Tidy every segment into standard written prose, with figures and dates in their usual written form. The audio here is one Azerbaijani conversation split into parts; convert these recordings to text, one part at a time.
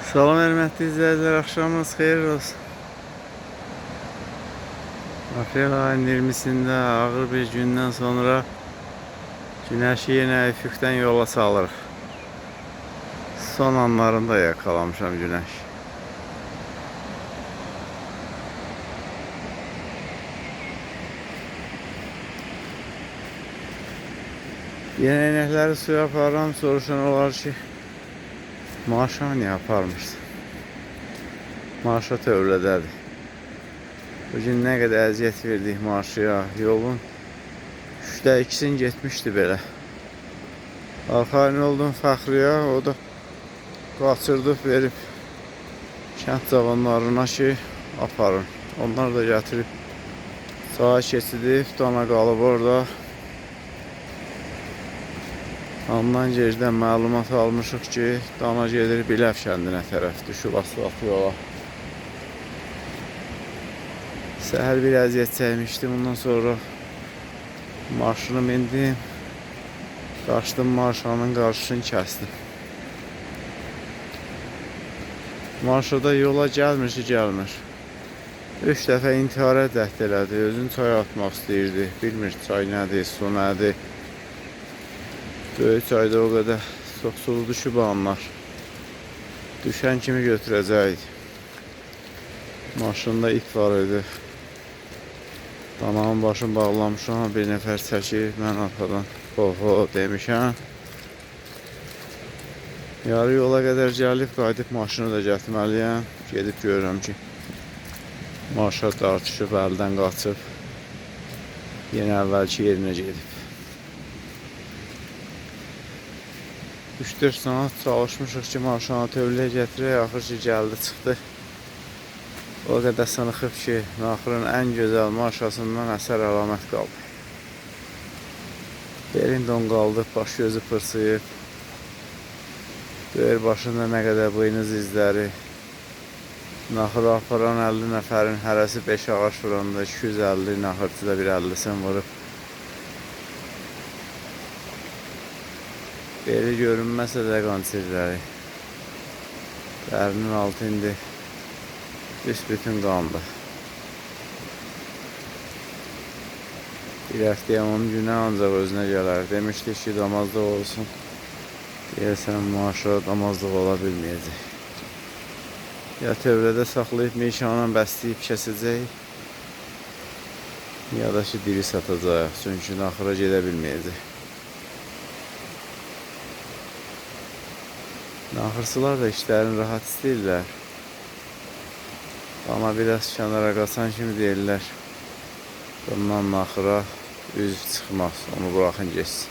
Salam hörmətli izləyicilər, axşamınız xeyir olsun. Aprel ayının 20'sində ağır bir gündən sonra günəşi yenə üfüqdən yola salırıq. Son anlarında yakalamışam günəş. Yenə inəkləri suya aparıram, soruşan olar ki, Maşa niyə aparmışsın? Maşa tövlədədir. Bugün nə qədər əziyyət verdik Maşaya, yolun 2/3 getmişdi belə. Arxayın oldum Fəxriyə, o da qaçırdıb verib kənd cavanlarına ki, aparın. Onlar da gətirib sağa keçidib, dana qalıb orada. Ondan gerçəkdən məlumat almışıq ki, dana gedir Biləv kəndinə tərəf, düşüb asfalt yola. Səhər bir əziyyət çəkmişdim, ondan sonra maşını mindim, qaçdım Maşanın qarşısını kəsdim. Maşada yola gəlmir ki, gəlmir. 3 dəfə intihara cəhd elədi, özünü çaya atmaq istəyirdi, bilmir çay nədir, su nədir. Böyük çayda o qədər çox sulu düşüb anlar. Düşən kimi götürəcəkdi. Maşında ip var idi. Dananın başını bağlamışam, bir nəfər çəkib, mən arxadan ho demişəm. Yarı yola qədər gəlib, qayıdıb maşını da gətirməliyəm. Gedib görürəm ki, Maşa dartışıb, əldən qaçıb, yenə əvvəlki yerinə gedib. 3-4 saat çalışmışıq ki, Maşanı tövləyə gətirək, axır ki, gəldi, çıxdı. O qədər sınıxıb ki, naxırın ən gözəl Maşasından əsər əlamət qaldı. Belin don qaldı, baş gözü pırsıyıb. Böyür başında nə qədər buynuz izləri. Naxırı aparan 50 nəfərin hərəsi 5 ağaç vuranda 250, naxırçı da bir 50'sini vurub. Beli görünməsə də qançirləri. Dərinin altı indi büsbütün qandı. Bir həftəyə onun günə ancaq özünə gələr. Demişdik ki, damazlıq olsun. Deyəsən, Maşa damazlıq ola bilməyəcək. Ya tövlədə saxlayıb meşanla bəsləyib kəsəcək, ya da ki, diri satacaq. Çünki naxıra gedə bilməyəcək. Naxırçılar da işlərini rahat istəyirlər. Ama biraz kənara qaçan kimi deyirlər, bundan naxıra üz çıxmaz, onu bırakın geçsin.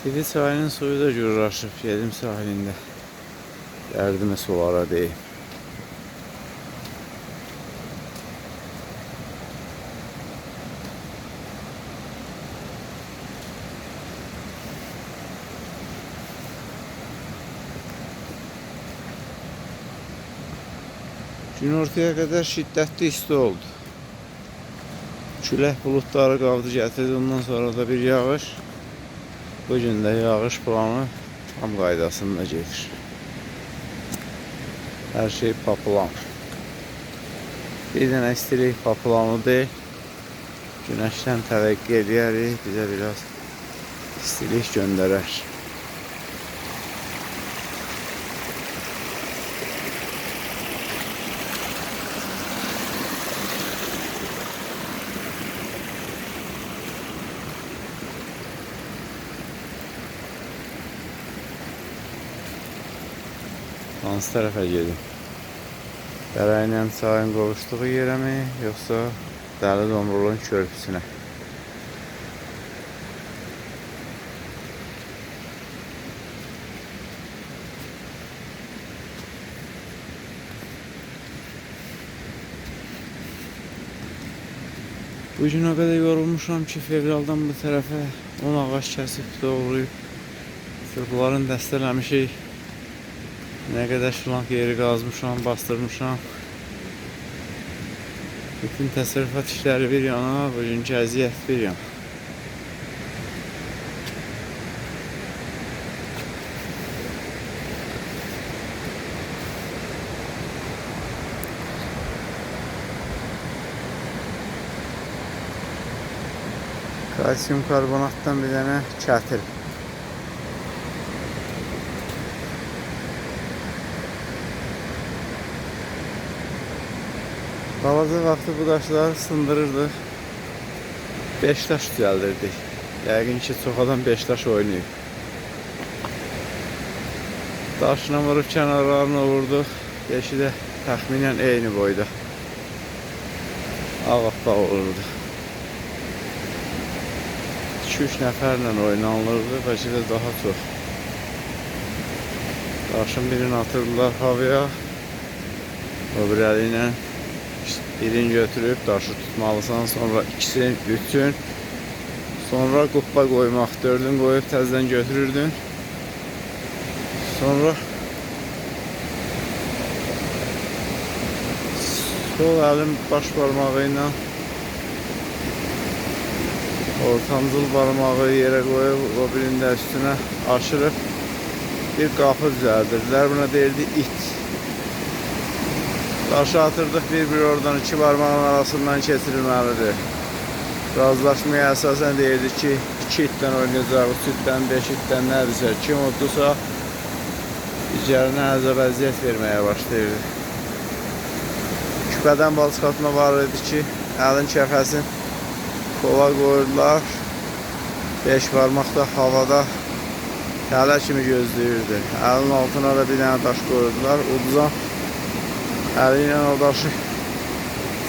Dili çayının suyu da gürraşıb, Gedim sahilində. Dərdimi sulara deyim. Gün ortaya kadar şiddetli isti oldu. Külək bulutları qavdı gətirdi, ondan sonra da bir yağış. Bugün də yağış planı tam qaydasında gedir. Her şey papulan. Bir dənə istilik papulanı deyil. Güneşten təvəqqə edərik, bizə biraz istilik göndərər. Hansı tərəfə gedim? Dərəylə çayın qovuşduğu yerə mi, yoxsa Dəli Domrulun körpüsünə? Bugün o kadar yorulmuşam ki, fevraldan bu tərəfə 10 ağaç kəsib doğrayıb. Bunların dəstələmişik. Ne kadar şulank yeri qazmışam, bastırmışam. Bütün təsərrüfat işləri bir yana, bugünkü əziyyət bir yana. Kalsiyum karbonatdan bir dənə çətir. Balaca vaxtı bu daşları sındırırdıq. 5 daş düzəldirdik. Yəqin ki, çox adam 5 daş oynayıb. Daşına vurub kənarlarına vurduq. 5-i də təxminən eyni boyda. Ağappaq olurdu. 2-3 nəfərlə oynanılırdı, bəlkə də daha çox. Daşın birini atırdılar havaya. O bir əli ilə birini götürüb daşı tutmalısan, sonra ikisini, üçün, sonra quppa qoymaq, 4-ünü qoyub təzədən götürürdün. Sonra sol əlin baş barmağı ilə ortancıl barmağı yerə qoyub, o birinin də üstünə aşırıb bir qapı düzəldirdilər. Buna deyildi it. Daşı atırdıq, bir oradan 2 barmağın arasından keçirilməlidir. Razılaşmaya əsasən deyirdi ki, 2 itdən oynayacaq, 3 itdən, 5 itdən nədirsə, kim uddusa digərinə əzab əziyyət verməyə başlayırdı. Küpədən bal çıxartma var idi ki, əlin kəfəsin kola qoyurdular, 5 barmaq da havada tələ kimi gözləyirdi. Əlin altına da bir dənə daş qoyurdular, uduzan əli ilə o daşı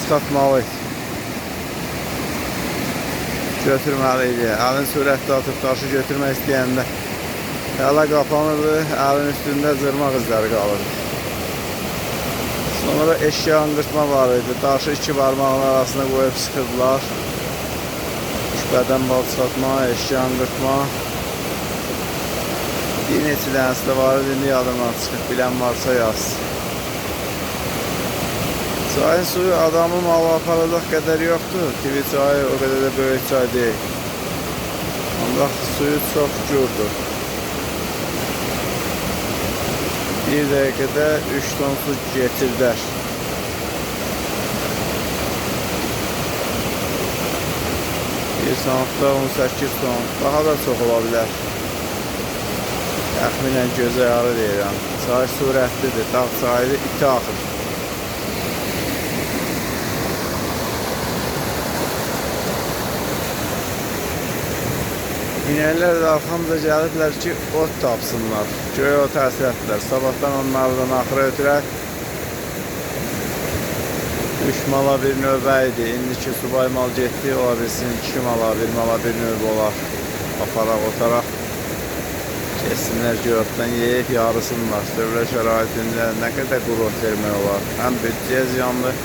çıxartmalı idi. Götürməli idi. Əlin sürətlə atıb daşı götürmək istəyəndə tələ qapanırdı, əlin üstündə cırmaq izləri qalırdı. Sonra eşya anqırtma var idi. Daşı 2 barmağın arasına qoyub sıxırdılar. Küpədən bal çıxartma, eşya anqırtma. Bir neçə dənəsi də var idi. İndi yadımdan çıxıb, bilən varsa yaz. Çayın suyu adamı malı aparacaq qədər yoxdur. TV çayı o qədər də böyük çay deyil. Ancaq suyu çox gürdür. Bir dəqiqədə 3 ton su getirdər. Bir saatda 18 ton. Daha da çox ola bilər. Təxminən gözə yarı deyirəm. Çay sürətlidir. Dağ çayıdır, iti axır. İnəklər də arxamıza gəliblər ki, ot tapsınlar. Göyə ot həsrətlər. Sabahdan onlardan axıra ötürək. 3 mala bir növbə idi. İndiki subay mal getdi, ola bilsin 2 mala, 1 mala bir növbə olar. Aparaq, otaraq. Keçsinlər göyotdan yeyib yarısınlar. Dövlət şəraitində nə qədər quru ot vermək olar. Həm büdcəyə ziyanlı,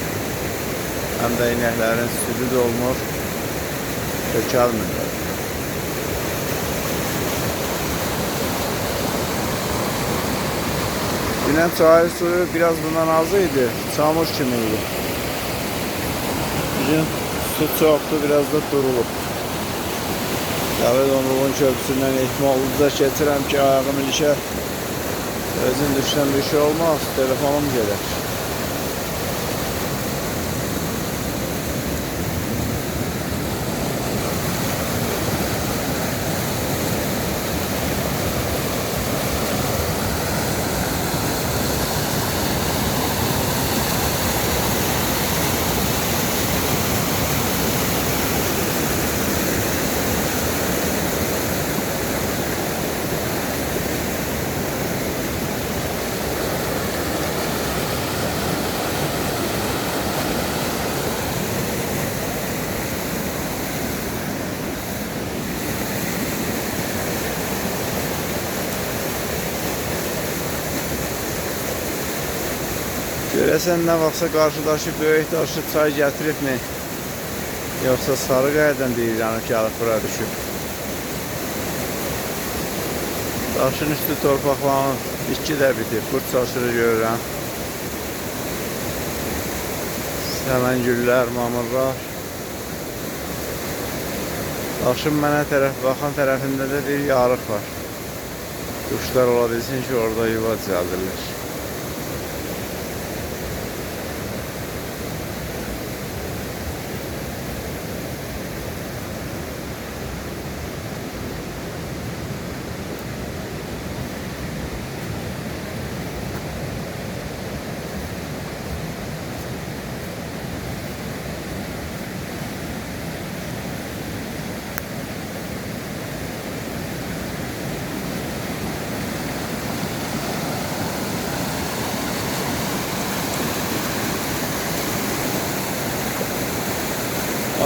həm də inəklərin südü də olmur. Kökəlmir. Dünən çayın suyu biraz bundan az idi, çamur kimi idi. Bugün su çoxdur, biraz da durulub. Dəvət onluğun köprüsündən ehmallıca keçirəm ki, ayağım ilişə özün düşən bir şey olmaz, telefonum gelir. Görəsən nə vaxtsa qarşıdaşı böyük daşı çay gətiribmi? Yoxsa sarı qayədən deyirəm ki, gəlib bura düşüb. Daşın üstü torpaqlanıb, bitki də bitib, qurt çaşırı görürəm. Hemen güller, mamırlar. Daşın mənə tərəf baxan tərəfində də bir yarıq var. Quşlar ola bilsin ki, orada yuva düzəldirlər.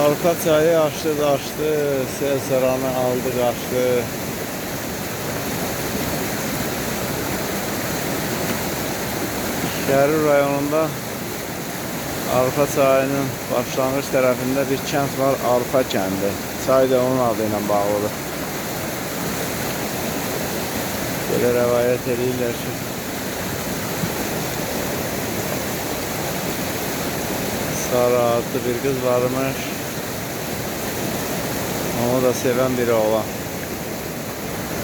Arka çayı açtı, daşdı, sel saranı aldı, kaçtı. Şəhər rayonunda Arka çayının başlangıç tərəfində bir kənd var, Arka kəndi. Çay da onun adı ilə bağlıdır. Belə rəvayət edirlər ki, Sara adlı bir kız varmış. Onu da seven biri olan.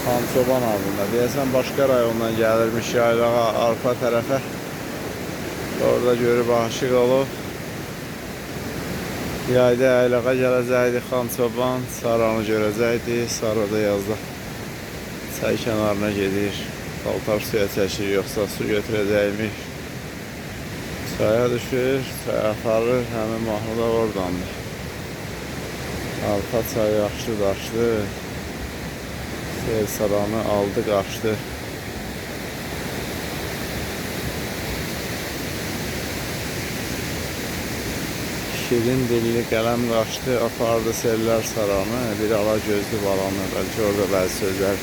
Xançoban adında. Deyəsən başqa rayondan gəlirmiş yaylağa, arpa tərəfə. Orada görüb aşıq olub. Yayda yaylağa gələcəkdi Xançoban. Saranı görəcəkdi. Sara da yazda çay kənarına gedir. Paltar suya çəkir, yoxsa su götürəcəkmiş. Çaya düşür, çaya aparır, həmin mahnı da oradandır. Arpa çayı açdı, daşdı. Sel saranı aldı, qaçdı. Şirin dilli qələm qaçdı, apardı sellər saranı. Bir ala gözlü balanı, bəlkə orada bəzi sözlər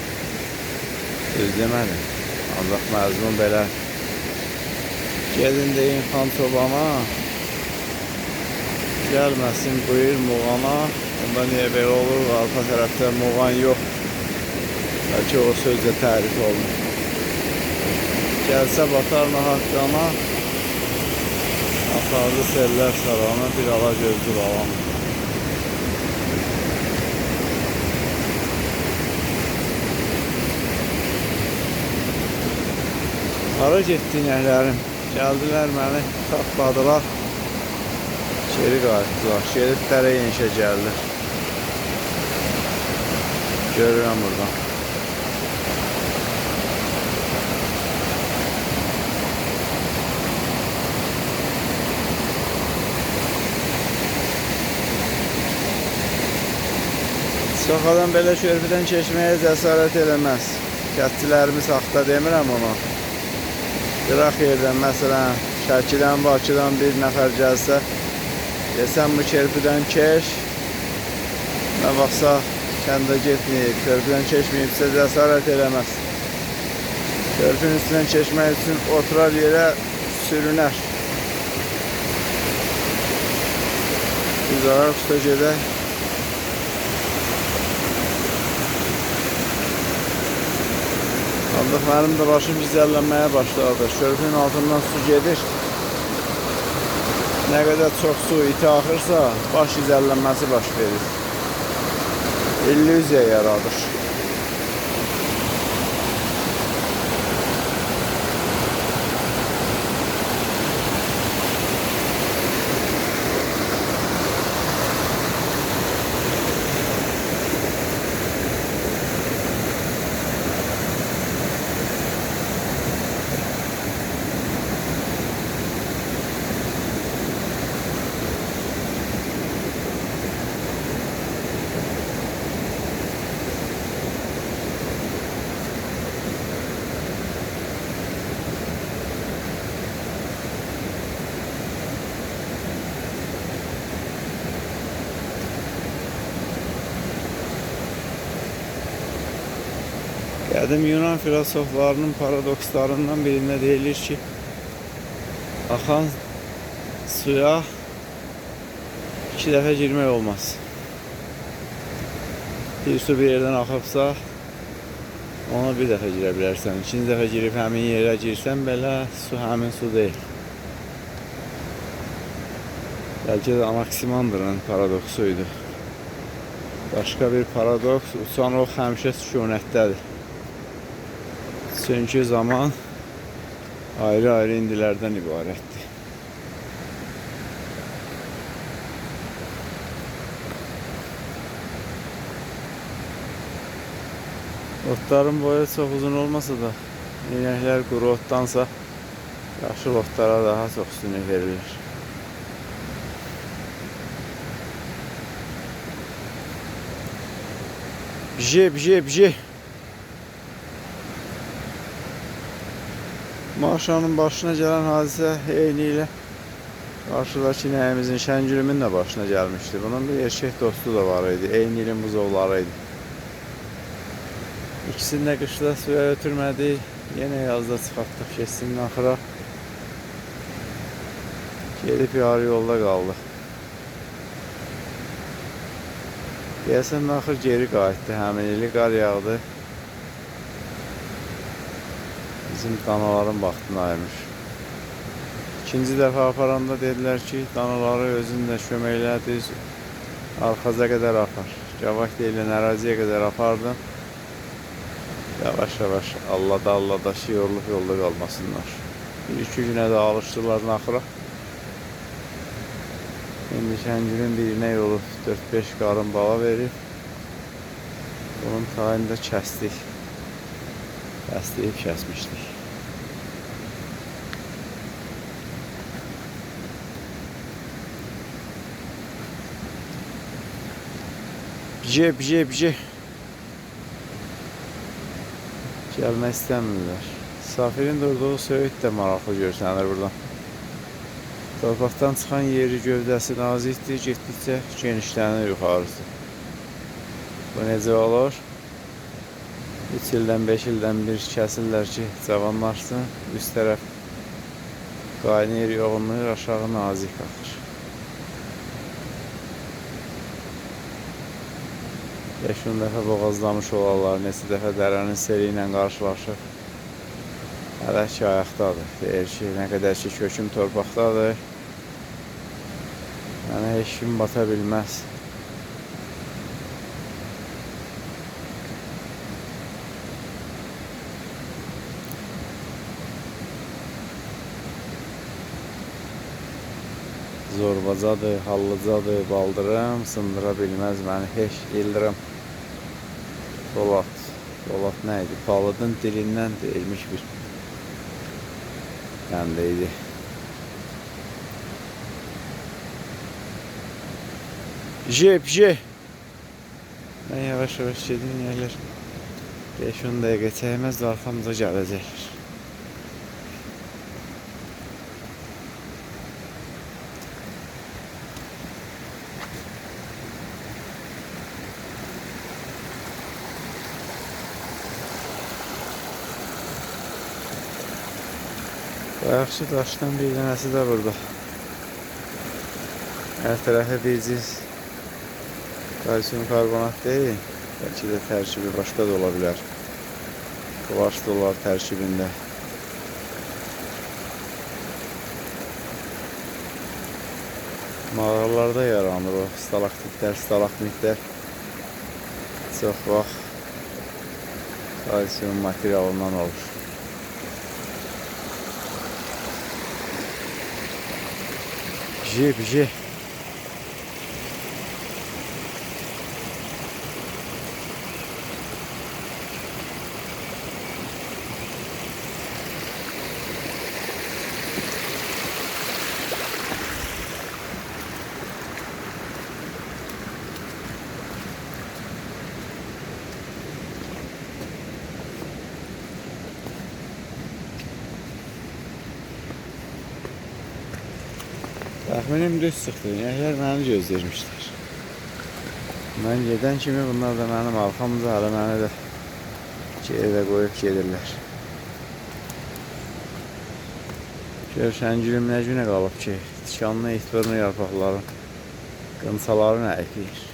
söz demədim. Ancaq məzmun belə. Gedin deyin Xançobana, gəlməsin buyur Muğana. Onda niyə belə olur? Arka tərəfdə Muğan yox. Bəlkə o sözlə tərif olunur. Gəlsə batar haqqana, apardı sellər saranı, bir ala gözlü balanı. Hara getdi nəhlərim? Gəldilər məni, tapmadılar. Geri qayıtdılar. Gedib dərə yenişə gəldi. Görürəm buradan. Çox adam belə körpüdən keçməyə cəsarət eləməz. Kəndçilərimiz haqda demirəm onu. Qıraq yerdən, məsələn, Şəkidən, Bakıdan bir nəfər gəlsə, desən bu körpüdən keç, nə vaxtsa kəndə getməyib, körpüdən keçməyibsə cəsarət eləməz. Körpünün üstündən keçmək üçün oturar yerə sürünər. Biz ayaq üstə gedək. Ancaq mənim də başım gizəllənməyə başladı. Körpünün altından su gedir. Nə qədər çox su iti axırsa, baş gizəllənməsi baş verir. İllüziya yaradır. Qədim Yunan filosoflarının paradokslarından birində deyilir ki, axan suya 2 dəfə girmək olmaz. Bir su bir yerdən axıbsa, ona bir dəfə girə bilərsən. 2-ci dəfə girib həmin yerə girsən belə, su həmin su deyil. Belki de Anaximandrın paradoksuydu. Başka bir paradoks, uçan ox həmişə sükunətdədir. Çünki zaman ayrı-ayrı indilərdən ibarətdir. Otların boyu çok uzun olmasa da inəklər quru otdansa yaşıl otlara daha çox üstünlük verilir. Bije. Maşanın başına gelen hadisə eyniyle karşıdaki inəyimizin Şəngülümün de başına gelmişti. Bunun bir erkek dostu da var idi. Eyniylin buzovlarıydı. İkisini de qışda suya ötürmədik. Yenə yazda çıxartdıq keçsin axıra. Gedib yarı yolda qaldı. Deyəsən axır geri qayıtdı. Həmin ili qar yağdı. Bizim danaların vaxtını ayırmış. İkinci dəfə aparanda dedilər ki, danaları özünlə köməklə düz arxaza qədər apar. Cavak deyilən əraziyə qədər apardım. Yavaş-yavaş allada yorulub yolda qalmasınlar. Bir-iki günə də alışdılar naxıra. İndi Şəngülün birinə yolu 4-5 qarın bala verib. Bunun tayını da kəsdik. Kəsləyib kəsmişdik. Bije. Gəlmək istəmirlər. Safirin durduğu söyüd də maraqlı görsənir buradan. Torpaqdan çıxan yeri gövdəsi nazikdir, getdikcə genişlənir yuxarısı. Bu necə olur? 3 ildən 5 ildən bir kəsillər ki, cavanlaşsın. Üst tərəf qaynayır, yoğunlayır, aşağı nazik qalır. 5-10 dəfə boğazlamış olarlar, neçə dəfə dərənin seli ilə qarşılaşır. Hələ ki ayaqdadır. Deyir ki, nə qədər ki köküm torpaqdadır, mənə heç kim bata bilməz. Zorbacadır, hallıcadır, baldırım, sındıra bilməz məni heç ildırım. Polat neydi? Paladın dilindən deyilmiş bir kəndiydi. Bije. Ben yavaş gedim yerler. 5-10 dəqiqə çəkməz də arxamıza gələcəklər. Ayaqçı daşdan bir dənəsi də burada. Hər tərəfə bir cins kalsiyum karbonat değil. Belki de tərkibi başqa da ola bilər. Kıvaç da olar tərkibində. Mağaralarda yaranır o stalaktitlər, stalagmitlər. Çox vaxt kalsiyum materialından olur. Bije. Tahminim düz çıxdı. İnəklər məni gözləyirmişlər. Mən gedən kimi bunlar da mənim arxamda hələ məni də geridə qoyub gedirlər. Gör Şəngülüm nə günə qalıb ki, tikanlı itbirni yarpaqların qınsaları nə əkiyir.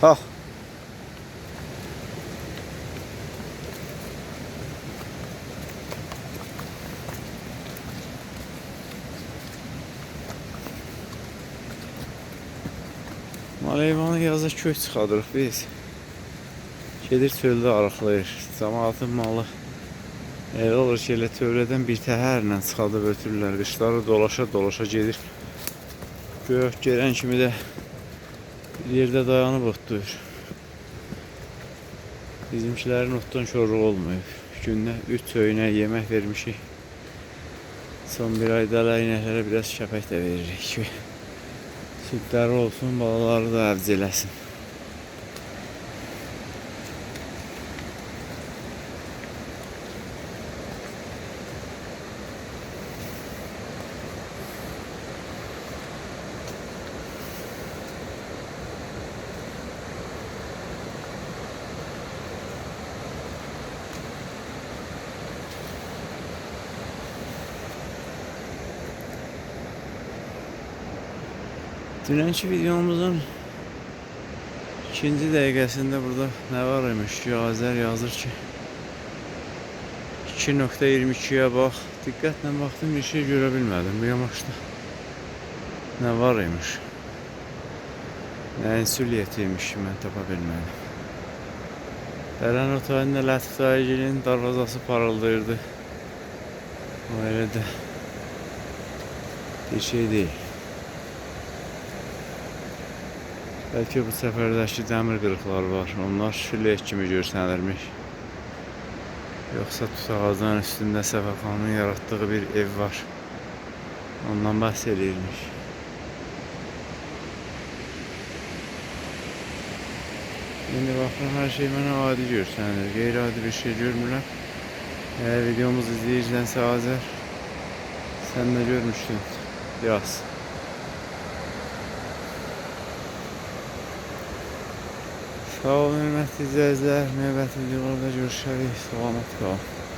Bax. Mal heyvanı yaza köy çıxadırıq biz. Gedir çöldə arıqlayır. Cəmaatın malı elə olur ki, elə tövlədən bir təhərlə çıxadıb ötürürlər. Qışları dolaşa gedir. Gök gələn kimi də bir yerdə dayanıb otlayır. Bizimkilərin otdan şoruğu olmuyor. Gündə 3 öynə yemək vermişik. Son bir ayda inəklərə biraz kəpək də veririk ki, südləri olsun, balaları da əvz eləsin. Dünənki videomuzun ikinci dəqiqəsində burada nə var imiş ki, Azər yazır ki 2.22'ye bax. Diqqətlə baxdım, bir şey görə bilmədim. Bu yamaçda nə var imiş? Nəyin süliyyəti imiş ki, mən tapa bilmədim. Dərən otayında Lətif dayıgilin darvazası parıldayırdı. O elə də bir şey deyil. Bəlkə bu səfərdəki dəmir qırıqları var. Onlar şüllək kimi görsənirmiş. Yoxsa tut ağacın üstündə Səfəxanın yaratdığı bir ev var. Ondan bəhs eləyirmiş. İndi baxın, hər şey mənə adi görsənir. Qeyri-adi bir şey görmürəm. Eğer videomuzu izləyicilənsə Azər, sən də görmüşdün. Yaz. Sağ olun, hörmətli izləyicilər. Növbəti videolarda görüşərik. Salamat qalın.